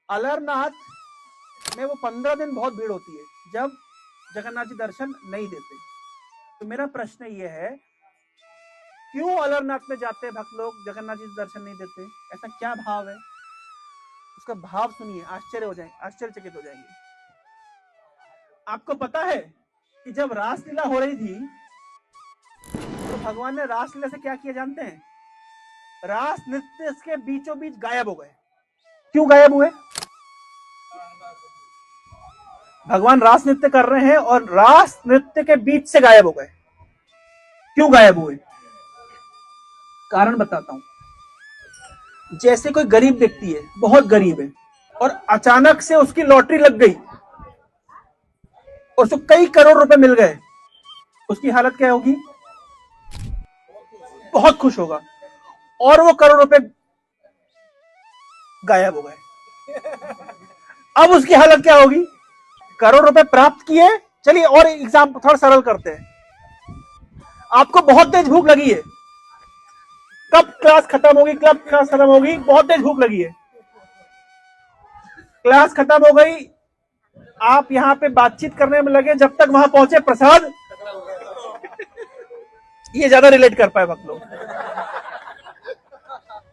अलारनाथ में वो 15 दिन बहुत भीड़ होती है जब जगन्नाथ जी दर्शन नहीं देते। तो मेरा प्रश्न ये है, क्यों अलारनाथ में जाते हैं भक्त लोग, जगन्नाथ जी दर्शन नहीं देते? ऐसा क्या भाव है? उसका भाव सुनिए, आश्चर्य हो जाएंगे, आश्चर्यचकित हो जाएंगे। आपको पता है कि जब रासलीला हो रही थी तो भगवान ने रासलीला से क्या किया जानते हैं? रास नृत्य के बीचों बीच गायब हो गए। क्यों गायब हुए? भगवान रास नृत्य कर रहे हैं और रास नृत्य के बीच से गायब हो गए। क्यों गायब हुए? कारण बताता हूं। जैसे कोई गरीब व्यक्ति है, बहुत गरीब है, और अचानक से उसकी लॉटरी लग गई और उसको कई करोड़ रुपए मिल गए, उसकी हालत क्या होगी? बहुत खुश होगा। और वो करोड़ रुपए गायब हो गए, अब उसकी हालत क्या होगी? करोड़ रुपए प्राप्त किए। चलिए और एग्जाम थोड़ा सरल करते हैं। आपको बहुत तेज भूख लगी है, कब क्लास खत्म होगी, कब क्लास खत्म होगी, बहुत तेज भूख लगी है। क्लास खत्म हो गई, आप यहां पे बातचीत करने में लगे, जब तक वहां पहुंचे प्रसाद, ये ज्यादा रिलेट कर पाए भक्त लोग।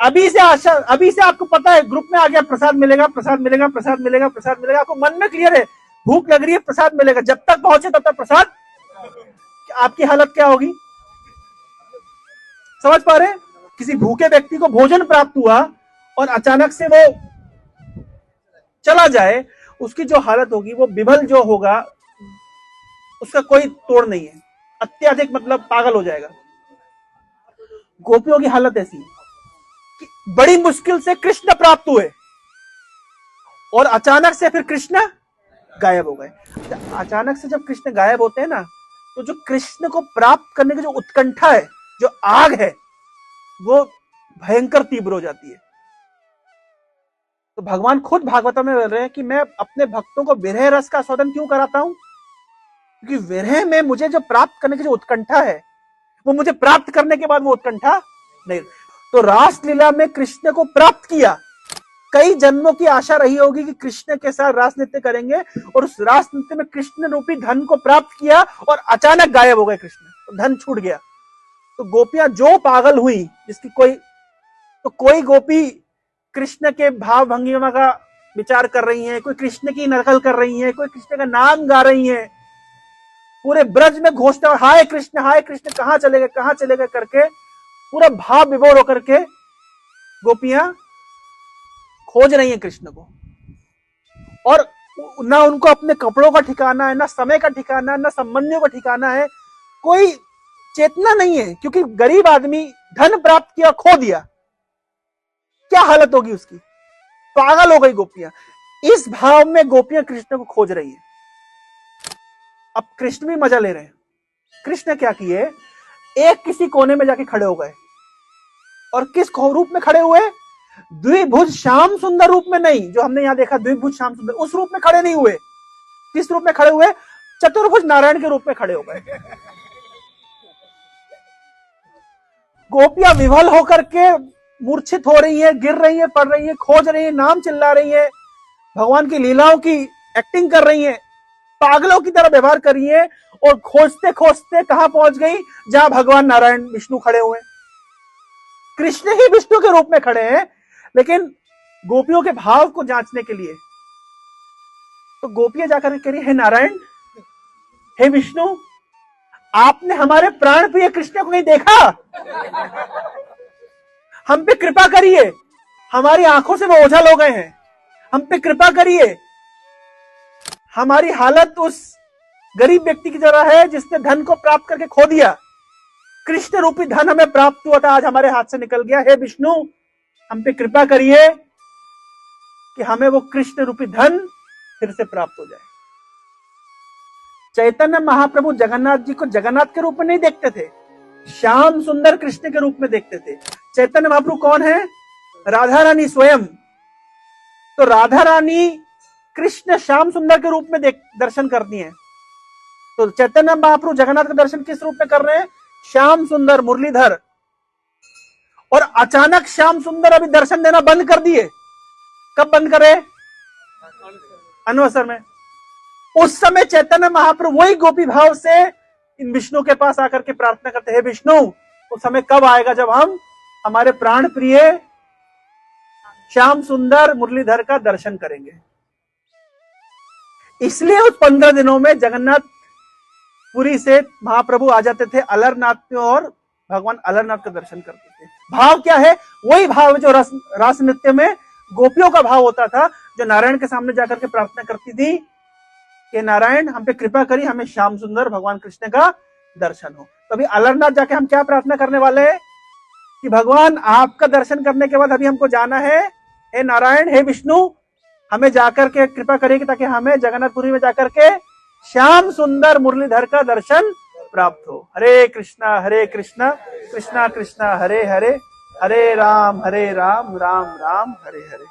अभी से आपको पता है, ग्रुप में आ गया प्रसाद मिलेगा, प्रसाद मिलेगा, प्रसाद मिलेगा, प्रसाद मिलेगा, आपको मन में क्लियर है भूख लग रही है, प्रसाद मिलेगा। जब तक पहुंचे तब तक प्रसाद, आपकी हालत क्या होगी? समझ पा रहे? किसी भूखे व्यक्ति को भोजन प्राप्त हुआ और अचानक से वो चला जाए, उसकी जो हालत होगी, वो विभल जो होगा, उसका कोई तोड़ नहीं है, अत्यधिक मतलब पागल हो जाएगा। गोपियों की हालत ऐसी कि बड़ी मुश्किल से कृष्ण प्राप्त हुए और अचानक से फिर कृष्ण गायब हो गए। अचानक से जब कृष्ण गायब होते हैं ना, तो जो कृष्ण को प्राप्त करने की जो उत्कंठा है, जो आग है, वो भयंकर तीव्र हो जाती है। तो भगवान खुद भागवत में बोल रहे हैं कि मैं अपने भक्तों को विरह रस का आस्वादन क्यों कराता हूं? क्योंकि विरह में मुझे जो प्राप्त करने की जो उत्कंठा है, वो मुझे प्राप्त करने के बाद वो उत्कंठा नहीं। तो रासलीला में कृष्ण को प्राप्त किया, कई जन्मों की आशा रही होगी कि कृष्ण के साथ रास नृत्य करेंगे, और उस रास नृत्य में कृष्ण रूपी धन को प्राप्त किया और अचानक गायब हो गए कृष्ण, तो धन छूट गया। तो गोपियां जो पागल हुई, जिसकी कोई गोपी कृष्ण के भाव भंगिमा का विचार कर रही हैं, कोई कृष्ण की नकल कर रही हैं, कोई कृष्ण का नाम गा रही हैं, पूरे ब्रज में घोषणा हाय कृष्ण कहां चले गए करके पूरा भाव विभोर होकर के गोपियां खोज रही हैं कृष्ण को। और ना उनको अपने कपड़ों का ठिकाना है, ना समय का ठिकाना है, ना संबंधियों का ठिकाना है, कोई चेतना नहीं है, क्योंकि गरीब आदमी धन प्राप्त किया, खो दिया, क्या हालत होगी उसकी? पागल हो गई गोपियां। इस भाव में गोपियां कृष्ण को खोज रही है। अब कृष्ण भी मजा ले रहे हैं। कृष्ण क्या किए? एक किसी कोने में जाके खड़े हो गए, और किस रूप में खड़े हुए? द्विभुज श्याम सुंदर रूप में नहीं, जो हमने यहां देखा द्विभुज श्याम सुंदर, उस रूप में खड़े नहीं हुए। किस रूप में खड़े हुए? चतुर्भुज नारायण के रूप में खड़े हो गए। गोपियां विभल होकर के मूर्छित हो रही है, गिर रही है, पड़ रही है, खोज रही है, नाम चिल्ला रही है, भगवान की लीलाओं की एक्टिंग कर रही है, पागलों की तरह व्यवहार कर रही है, और खोजते खोजते कहां पहुंच गई? जहां भगवान नारायण विष्णु खड़े हुए। कृष्ण ही विष्णु के रूप में खड़े हैं, लेकिन गोपियों के भाव को जांचने के लिए तो गोपियां जाकर कह रही, हे नारायण, हे विष्णु, आपने हमारे प्राण प्रिय कृष्ण को नहीं देखा? हम पे कृपा करिए, हमारी आंखों से वो ओझल हो गए हैं, हम पे कृपा करिए। हमारी हालत उस गरीब व्यक्ति की तरह है जिसने धन को प्राप्त करके खो दिया। कृष्ण रूपी धन हमें प्राप्त हुआ था, आज हमारे हाथ से निकल गया। हे विष्णु, हम पे कृपा करिए कि हमें वो कृष्ण रूपी धन फिर से प्राप्त हो जाए। चैतन्य महाप्रभु जगन्नाथ जी को जगन्नाथ के रूप में नहीं देखते थे, श्याम सुंदर कृष्ण के रूप में देखते थे। चैतन्य महाप्रभु कौन है? राधा रानी स्वयं। तो राधा रानी कृष्ण श्याम सुंदर के रूप में दर्शन करती हैं। तो चैतन्य महाप्रभु जगन्नाथ का दर्शन किस रूप में कर रहे हैं? श्याम सुंदर मुरलीधर। और अचानक श्याम सुंदर अभी दर्शन देना बंद कर दिए। कब बंद करे? अनवसर में। उस समय चैतन्य महाप्रभु वही गोपी भाव से इन विष्णु के पास आकर के प्रार्थना करते हैं, विष्णु उस समय कब आएगा जब हम हमारे प्राण प्रिय श्याम सुंदर मुरलीधर का दर्शन करेंगे। इसलिए उस 15 दिनों में जगन्नाथ पुरी से महाप्रभु आ जाते थे अलरनाथ में और भगवान अलरनाथ का दर्शन करते थे। भाव क्या है? वही भाव जो रास नृत्य में गोपियों का भाव होता था, जो नारायण के सामने जाकर के प्रार्थना करती थी कि नारायण हम पे कृपा करी, हमें श्याम सुंदर भगवान कृष्ण का दर्शन हो। तो अभी अलरनाथ जाके हम क्या प्रार्थना करने वाले हैं कि भगवान आपका दर्शन करने के बाद अभी हमको जाना है, हे नारायण हे विष्णु हमें जाकर के कृपा करेगी ताकि हमें जगन्नाथपुरी में जाकर के श्याम सुंदर मुरलीधर का दर्शन प्राप्त हो। हरे कृष्णा कृष्णा कृष्णा हरे हरे, हरे राम राम राम हरे हरे।